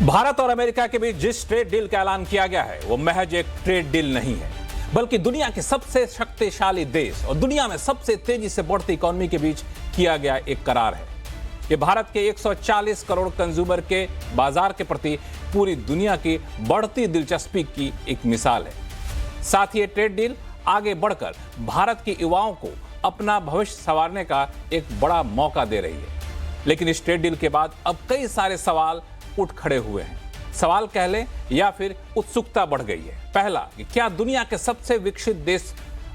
भारत और अमेरिका के बीच जिस ट्रेड डील का ऐलान किया गया है वो महज एक ट्रेड डील नहीं है, बल्कि दुनिया के सबसे शक्तिशाली देश और दुनिया में सबसे तेजी से बढ़ती इकोनॉमी के बीच किया गया एक करार है। ये भारत के 140 करोड़ कंज्यूमर के बाजार के प्रति पूरी दुनिया की बढ़ती दिलचस्पी की एक मिसाल है। साथ ही ये ट्रेड डील आगे बढ़कर भारत के युवाओं को अपना भविष्य संवारने का एक बड़ा मौका दे रही है। लेकिन इस ट्रेड डील के बाद अब कई सारे सवाल उठ खड़े हुए हैं। सवाल कह लें या फिर उत्सुकता बढ़ गई है। पहला कि क्या दुनिया के सबसे विकसित देश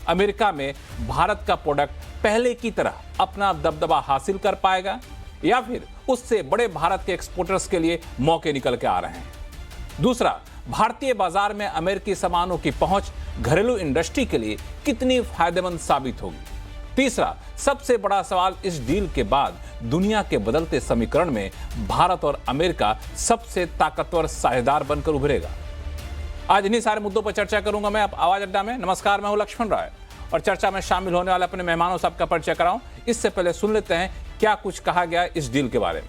अमेरिका में भारत का प्रोडक्ट पहले की तरह अपना दबदबा हासिल कर पाएगा या फिर उससे बड़े भारत के एक्सपोर्टर्स के लिए मौके निकल के आ रहे हैं। दूसरा, भारतीय बाजार में अमेरिकी सामानों की पहुंच घरेलू इंडस्ट्री के लिए कितनी फायदेमंद साबित होगी। तीसरा, सबसे बड़ा सवाल, इस डील के बाद दुनिया के बदलते समीकरण में भारत और अमेरिका सबसे ताकतवर साझेदार बनकर उभरेगा। आज इन्हीं सारे मुद्दों पर चर्चा करूंगा मैं आवाज अड्डा में। नमस्कार, मैं हूं लक्ष्मण राय और चर्चा में शामिल होने वाले अपने मेहमानों से आपका परिचय कराऊं। इससे पहले सुन लेते हैं क्या कुछ कहा गया इस डील के बारे में।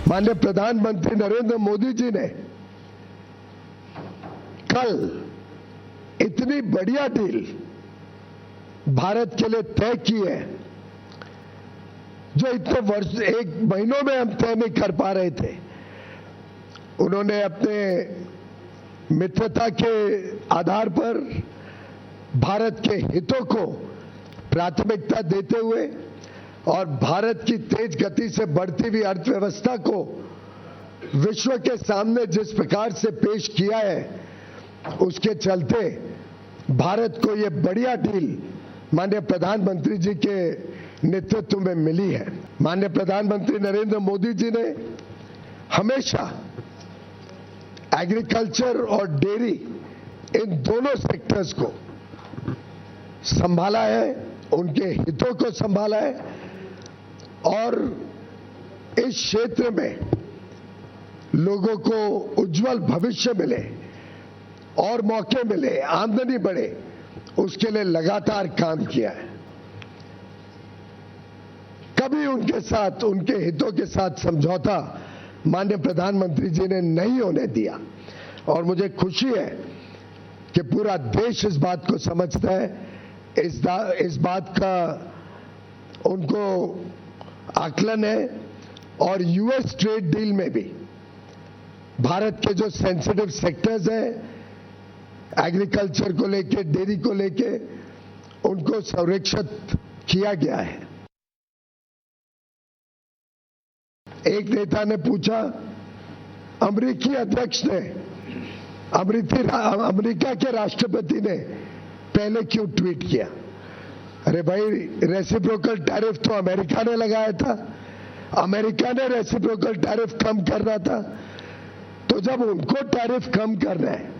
माननीय प्रधानमंत्री नरेंद्र मोदी जी ने कल इतनी बढ़िया डील भारत के लिए तय की है जो इतने वर्ष एक महीनों में हम तय नहीं कर पा रहे थे। उन्होंने अपने मित्रता के आधार पर भारत के हितों को प्राथमिकता देते हुए और भारत की तेज गति से बढ़ती हुई अर्थव्यवस्था को विश्व के सामने जिस प्रकार से पेश किया है, उसके चलते भारत को यह बढ़िया डील माननीय प्रधानमंत्री जी के नेतृत्व में मिली है। माननीय प्रधानमंत्री नरेंद्र मोदी जी ने हमेशा एग्रीकल्चर और डेयरी इन दोनों सेक्टर्स को संभाला है, उनके हितों को संभाला है और इस क्षेत्र में लोगों को उज्जवल भविष्य मिले और मौके मिले, आमदनी बढ़े, उसके लिए लगातार काम किया है। कभी उनके साथ, उनके हितों के साथ समझौता माननीय प्रधानमंत्री जी ने नहीं होने दिया और मुझे खुशी है कि पूरा देश इस बात को समझता है। इस बात का उनको आकलन है और यूएस ट्रेड डील में भी भारत के जो सेंसिटिव सेक्टर्स हैं, एग्रीकल्चर को लेके, डेयरी को लेके, उनको संरक्षित किया गया है। एक नेता ने पूछा, अमेरिकी अध्यक्ष ने, अमेरिका के राष्ट्रपति ने पहले क्यों ट्वीट किया? अरे भाई, रेसिप्रोकल टैरिफ तो अमेरिका ने लगाया था, अमेरिका ने रेसिप्रोकल टैरिफ कम करना था। तो जब उनको टैरिफ कम करना है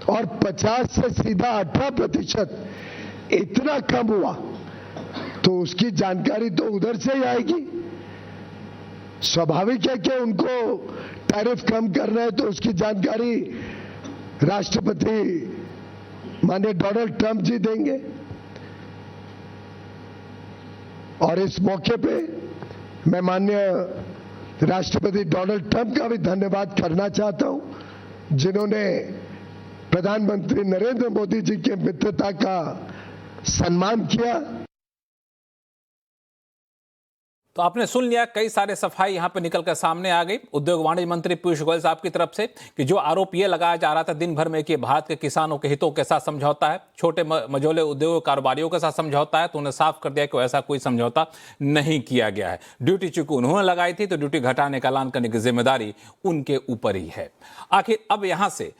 और 50 से सीधा 18% इतना कम हुआ तो उसकी जानकारी तो उधर से ही आएगी। स्वाभाविक है कि उनको टैरिफ कम करना है तो उसकी जानकारी राष्ट्रपति माननीय डोनाल्ड ट्रंप जी देंगे। और इस मौके पे मैं माननीय राष्ट्रपति डोनाल्ड ट्रंप का भी धन्यवाद करना चाहता हूं, जिन्होंने प्रधानमंत्री नरेंद्र मोदी जी के मित्रता का सम्मान किया। तो आपने सुन लिया, कई सारे सफाई यहां पे निकल कर सामने आ गई उद्योग वाणिज्य मंत्री पीयूष गोयल साहब की तरफ से कि जो आरोप ये लगाया जा रहा था दिन भर में कि भारत के किसानों के हितों के साथ समझौता है, छोटे मझोले उद्योग कारोबारियों के साथ समझौता है, तो उन्हें साफ कर दिया कि ऐसा कोई समझौता नहीं किया गया है। ड्यूटी चूंकि उन्होंने लगाई थी तो ड्यूटी घटाने का ऐलान करने की जिम्मेदारी उनके ऊपर ही है। आखिर अब यहां से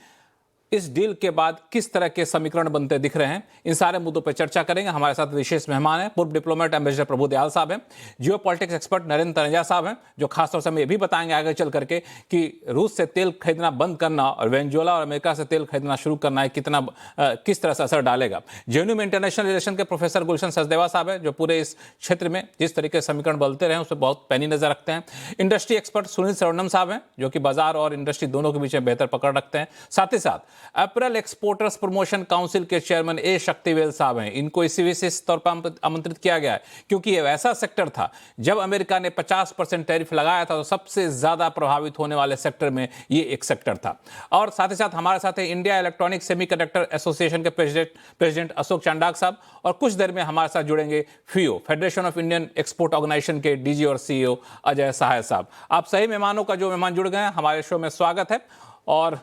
इस डील के बाद किस तरह के समीकरण बनते दिख रहे हैं, इन सारे मुद्दों पर चर्चा करेंगे। हमारे साथ विशेष मेहमान हैं, पूर्व डिप्लोमेट एम्बेसडर प्रभु दयाल साहब हैं, जियो पॉलिटिक्स एक्सपर्ट नरेंद्र तनेजा साहब हैं, जो खासतौर से हमें ये भी बताएंगे आगे चल करके कि रूस से तेल खरीदना बंद करना और वेनेजुएला और अमेरिका से तेल खरीदना शुरू करना है किस तरह से असर डालेगा। जेएनयू में इंटरनेशनल रिलेशन के प्रोफेसर गुलशन सचदेवा साहब हैं, जो पूरे इस क्षेत्र में जिस तरीके से समीकरण बदलते रहे उस पर बहुत पैनी नजर रखते हैं। इंडस्ट्री एक्सपर्ट सुनील सरवणम साहब हैं, जो कि बाजार और इंडस्ट्री दोनों के बीच में बेहतर पकड़ रखते हैं। साथ ही साथ अप्रैल एक्सपोर्टर्स प्रमोशन काउंसिल के चेयरमैन ए शक्तिवेल साहब हैं। इनको इसी विशेष तौर पर आमंत्रित किया गया है क्योंकि ये वैसा सेक्टर था, जब अमेरिका ने 50% टैरिफ लगाया था तो सबसे ज्यादा प्रभावित होने वाले सेक्टर में ये एक सेक्टर था। और साथ ही साथ हमारे साथ इंडिया इलेक्ट्रॉनिक सेमीकंडक्टर एसोसिएशन के प्रेसिडेंट अशोक चांडाक साहब, और कुछ देर में हमारे साथ जुड़ेंगे FIO federation of Indian export organisation के DG और CEO अजय सहाय साहब। आप सही मेहमानों का जो मेहमान जुड़ गए हैं, हमारे शो में स्वागत है। और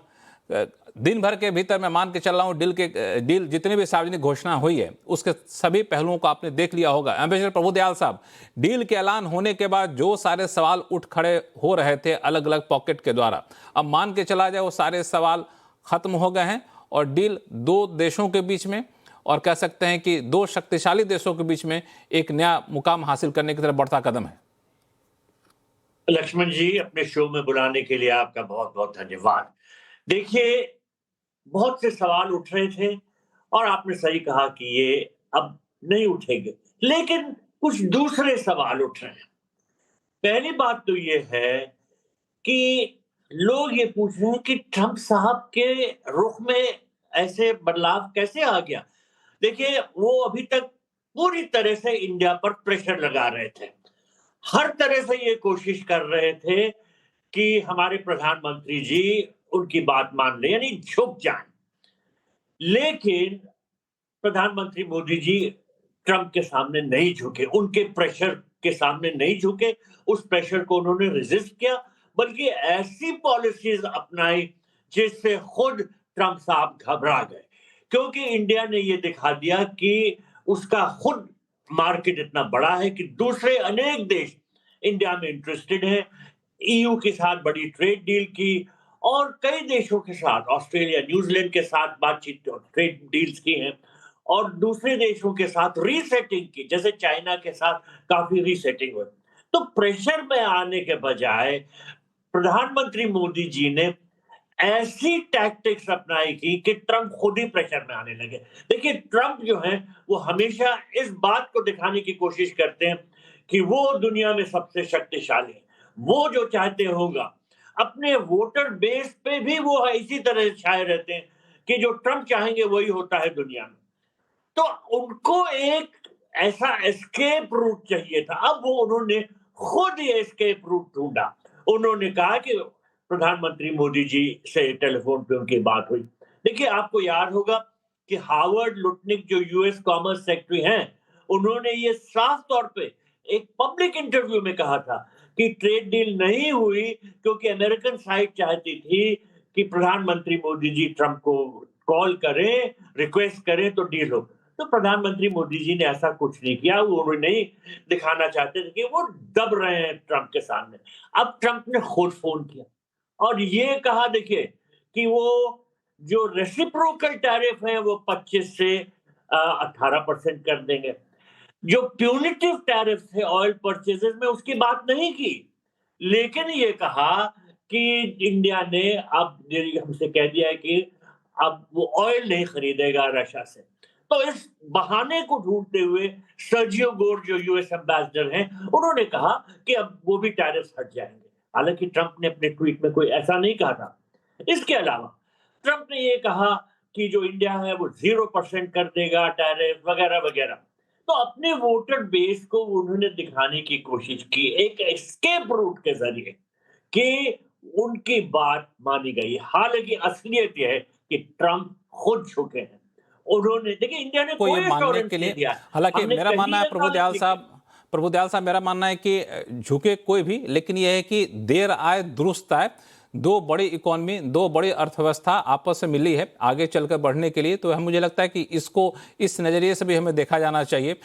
दिन भर के भीतर मैं मान के चल रहा हूं डील जितनी भी सार्वजनिक घोषणा हुई है उसके सभी पहलुओं को आपने देख लिया होगा। एम्बेसडर प्रभुदयाल साहब, डील के ऐलान होने के बाद जो सारे सवाल उठ खड़े हो रहे थे अलग अलग पॉकेट के द्वारा, अब मान के चला जाए वो सारे सवाल खत्म हो गए हैं और डील दो देशों के बीच में, और कह सकते हैं कि दो शक्तिशाली देशों के बीच में एक नया मुकाम हासिल करने की तरफ बढ़ता कदम है। लक्ष्मण जी, अपने शो में बुलाने के लिए आपका बहुत बहुत धन्यवाद। देखिए, बहुत से सवाल उठ रहे थे और आपने सही कहा कि ये अब नहीं उठेंगे, लेकिन कुछ दूसरे सवाल उठ रहे हैं। पहली बात तो ये है कि लोग ये पूछ रहे हैं कि ट्रंप साहब के रुख में ऐसे बदलाव कैसे आ गया। देखिए, वो अभी तक पूरी तरह से इंडिया पर प्रेशर लगा रहे थे, हर तरह से ये कोशिश कर रहे थे कि हमारे प्रधानमंत्री जी उनकी बात मान लें, यानी झुक जाएं। लेकिन प्रधानमंत्री मोदी जी ट्रंप के सामने नहीं झुके, उनके प्रेशर के सामने नहीं झुके, उस प्रेशर को उन्होंने रेजिस्ट किया, बल्कि ऐसी पॉलिसीज अपनाई जिससे खुद ट्रंप साहब घबरा गए, क्योंकि इंडिया ने ये दिखा दिया कि उसका खुद मार्केट इतना बड़ा है कि दूसरे अनेक देश इंडिया में इंटरेस्टेड हैं। EU के साथ बड़ी ट्रेड डील की और कई देशों के साथ, ऑस्ट्रेलिया, न्यूजीलैंड के साथ बातचीत, ट्रेड डील्स की हैं, और दूसरे देशों के साथ रीसेटिंग की, जैसे चाइना के साथ काफी रीसेटिंग हुई। तो प्रेशर में आने के बजाय प्रधानमंत्री मोदी जी ने ऐसी टैक्टिक्स अपनाई कि ट्रंप खुद ही प्रेशर में आने लगे। देखिए, ट्रंप जो है वो हमेशा इस बात को दिखाने की कोशिश करते हैं कि वो दुनिया में सबसे शक्तिशाली है, वो जो चाहते होगा। अपने वोटर बेस पे भी वो इसी तरह छाए रहते हैं कि जो ट्रंप चाहेंगे वही होता है दुनिया में। तो उनको एक ऐसा एस्केप रूट चाहिए था। अब वो उन्होंने खुद ये एस्केप रूट ढूंढा। उन्होंने कहा कि प्रधानमंत्री मोदी जी से टेलीफोन पे उनकी बात हुई। देखिए, आपको याद होगा कि हावर्ड लुटनिक जो US कॉमर्स सेक्रेटरी हैं, उन्होंने ये साफ तौर पे एक पब्लिक इंटरव्यू में कहा था कि ट्रेड डील नहीं हुई क्योंकि अमेरिकन साइड चाहती थी कि प्रधानमंत्री मोदी जी ट्रंप को कॉल करें, रिक्वेस्ट करें तो डील हो। तो प्रधानमंत्री मोदी जी ने ऐसा कुछ नहीं किया, वो नहीं दिखाना चाहते थे कि वो दब रहे हैं ट्रंप के सामने। अब ट्रंप ने खुद फोन किया और ये कहा, देखिए, कि वो जो रेसिप्रोकल टैरिफ है वो 25 से 18% कर देंगे। जो प्यूनिटिव टैरिफ थे ऑयल परचेजेस में, उसकी बात नहीं की, लेकिन ये कहा कि इंडिया ने अब हमसे कह दिया है कि अब वो ऑयल नहीं खरीदेगा रशिया से। तो इस बहाने को ढूंढते हुए सर्जियो गोर जो US एम्बेसडर हैं, उन्होंने कहा कि अब वो भी टैरिफ हट जाएंगे। हालांकि ट्रंप ने अपने ट्वीट में कोई ऐसा नहीं कहा था। इसके अलावा ट्रंप ने ये कहा कि जो इंडिया है वो 0% कर देगा टैरिफ वगैरह वगैरह। तो अपने वोटर बेस को उन्होंने दिखाने की कोशिश की एक एस्केप रूट के जरिए कि उनकी बात मानी गई। हालांकि असलियत यह है कि ट्रंप खुद झुके हैं। उन्होंने, देखिए, इंडिया ने कोई मानने के लिए, हालांकि मेरा मानना है प्रभुदयाल साहब मेरा मानना है कि झुके कोई भी, लेकिन यह है कि देर आए दुरुस्त आए। दो बड़ी इकोनॉमी, दो बड़ी अर्थव्यवस्था आपस में मिली है आगे चलकर बढ़ने के लिए, तो मुझे लगता है कि इसको इस नजरिए से भी हमें देखा जाना चाहिए।